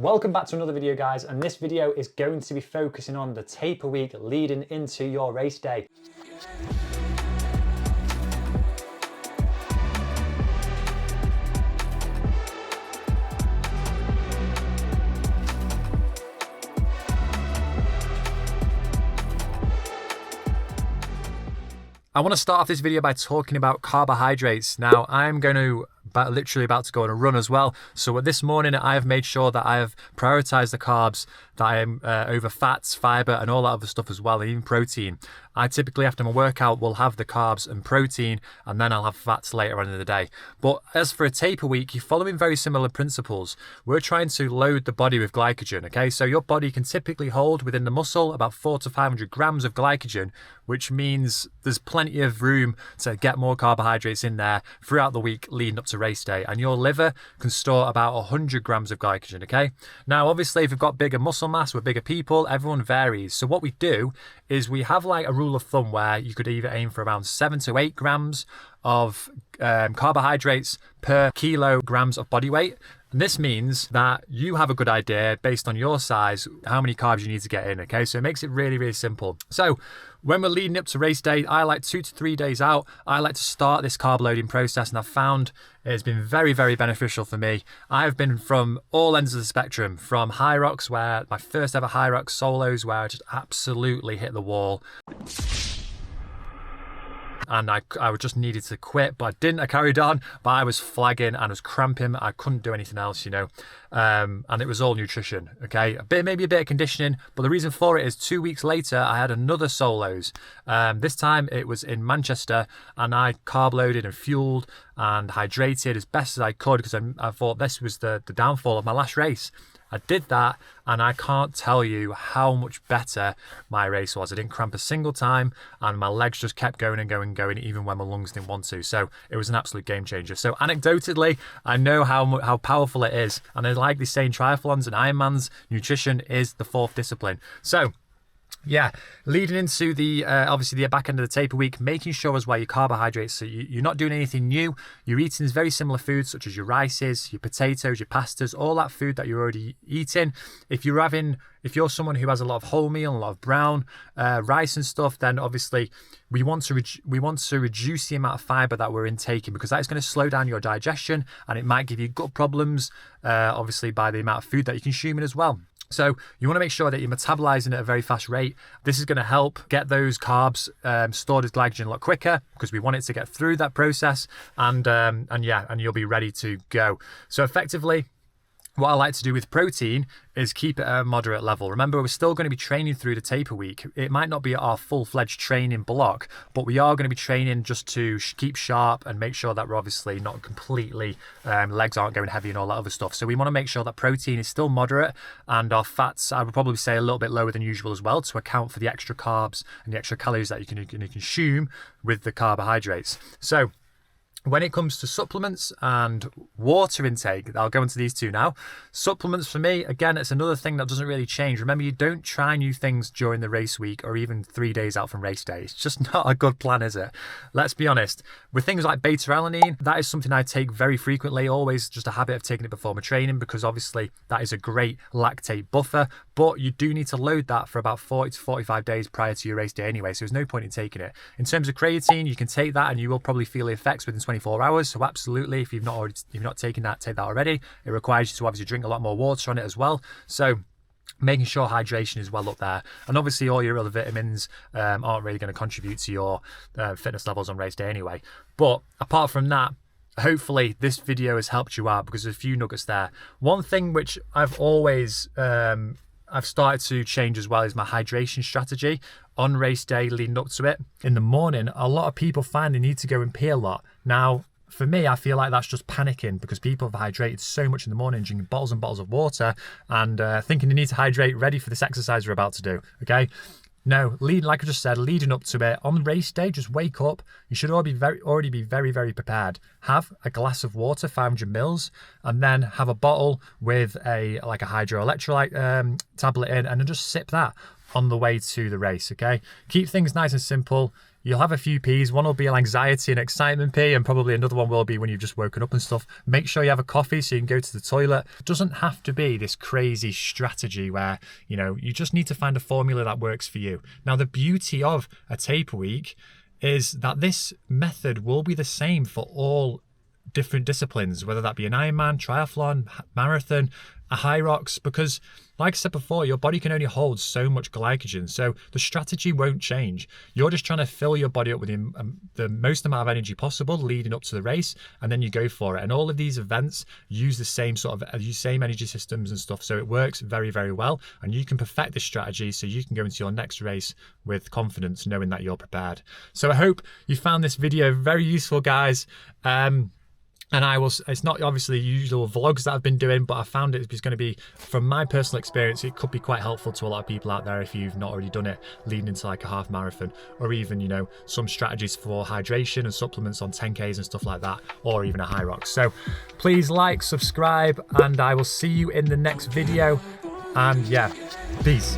Welcome back to another video, guys, and this video is going to be focusing on the taper week leading into your race day. I want to start off this video by talking about carbohydrates. Now, I'm going to literally about to go on a run as well. So this morning I have made sure that I have prioritized the carbs that I am over fats, fiber, and all that other stuff as well, and even protein. I typically after my workout will have the carbs and protein, and then I'll have fats later on in the day. But as for a taper week, you're following very similar principles. We're trying to load the body with glycogen, okay? So your body can typically hold within the muscle about 400 to 500 grams of glycogen, which means there's plenty of room to get more carbohydrates in there throughout the week leading up to race day, and your liver can store about 100 grams of glycogen, okay? Now, obviously, if you've got bigger muscle mass, we're bigger people, everyone varies. So what we do is we have like a rule of thumb where you could either aim for around 7 to 8 grams of carbohydrates per kilograms of body weight. And this means that you have a good idea based on your size how many carbs you need to get in, okay? So it makes it really, really simple. So when we're leading up to race day, I like 2 to 3 days out, I like to start this carb loading process, and I've found it's been very, very beneficial for me. I've been from all ends of the spectrum, from Hyrox, where my first ever Hyrox solos, where I just absolutely hit the wall. And I just needed to quit, but I didn't. I carried on, but I was flagging and I was cramping. I couldn't do anything else, you know. And it was all nutrition, okay? Maybe a bit of conditioning, but the reason for it is 2 weeks later, I had another solos. This time it was in Manchester, and I carb loaded and fueled and hydrated as best as I could, because I thought this was the downfall of my last race. I did that, and I can't tell you how much better my race was. I didn't cramp a single time, and my legs just kept going and going and going, even when my lungs didn't want to. So it was an absolute game changer. So anecdotally, I know how powerful it is. And I like this saying, triathlons and Ironmans, nutrition is the fourth discipline. So yeah, leading into the obviously the back end of the taper week, making sure as well your carbohydrates, so you're not doing anything new. You're eating very similar foods such as your rices, your potatoes, your pastas, all that food that you're already eating. If you're someone who has a lot of wholemeal, a lot of brown rice and stuff, then obviously we want to reduce the amount of fiber that we're intaking, because that is going to slow down your digestion, and it might give you gut problems, obviously by the amount of food that you're consuming as well. So you want to make sure that you're metabolizing at a very fast rate. This is going to help get those carbs stored as glycogen a lot quicker, because we want it to get through that process, and you'll be ready to go. So effectively, what I like to do with protein is keep it at a moderate level. Remember, we're still going to be training through the taper week. It might not be our full-fledged training block, but we are going to be training just to keep sharp and make sure that we're obviously not completely, legs aren't going heavy and all that other stuff. So we want to make sure that protein is still moderate, and our fats, I would probably say, a little bit lower than usual as well, to account for the extra carbs and the extra calories that you can consume with the carbohydrates. So when it comes to supplements and water intake, I'll go into these two now. Supplements for me, again, it's another thing that doesn't really change. Remember, you don't try new things during the race week or even 3 days out from race day. It's just not a good plan, is it? Let's be honest. With things like beta-alanine, that is something I take very frequently, always just a habit of taking it before my training, because obviously that is a great lactate buffer, but you do need to load that for about 40 to 45 days prior to your race day anyway, so there's no point in taking it. In terms of creatine, you can take that and you will probably feel the effects within 24 hours. So absolutely, if you've not taken that, take that already. It requires you to obviously drink a lot more water on it as well. So making sure hydration is well up there, and obviously all your other vitamins aren't really going to contribute to your fitness levels on race day anyway. But apart from that, hopefully this video has helped you out, because there's a few nuggets there. One thing which I've always I've started to change as well is my hydration strategy on race day leading up to it. In the morning, a lot of people find they need to go and pee a lot. Now, for me, I feel like that's just panicking, because people have hydrated so much in the morning, drinking bottles and bottles of water, and thinking they need to hydrate ready for this exercise we're about to do, okay? No, like I just said, leading up to it, on race day, just wake up. You should already be very, very prepared. Have a glass of water, 500 mils, and then have a bottle with a hydro electrolyte tablet in, and then just sip that on the way to the race, okay? Keep things nice and simple. you'll have a few P's. One will be an anxiety and excitement P, and probably another one will be when you've just woken up and stuff. Make sure you have a coffee so you can go to the toilet. It doesn't have to be this crazy strategy where, you know, you just need to find a formula that works for you. Now, the beauty of a taper week is that this method will be the same for all different disciplines, whether that be an Ironman, triathlon, marathon, a Hyrox, because like I said before, your body can only hold so much glycogen, so the strategy won't change. You're just trying to fill your body up with the most amount of energy possible leading up to the race, and then you go for it. And all of these events use the same same energy systems and stuff, so it works very, very well, and you can perfect this strategy so you can go into your next race with confidence, knowing that you're prepared. So I hope you found this video very useful, guys. And it's not obviously usual vlogs that I've been doing, but I found it is going to be, from my personal experience, it could be quite helpful to a lot of people out there if you've not already done it leading into like a half marathon, or even, you know, some strategies for hydration and supplements on 10Ks and stuff like that, or even a Hyrox. So please like, subscribe, and I will see you in the next video. And yeah, peace.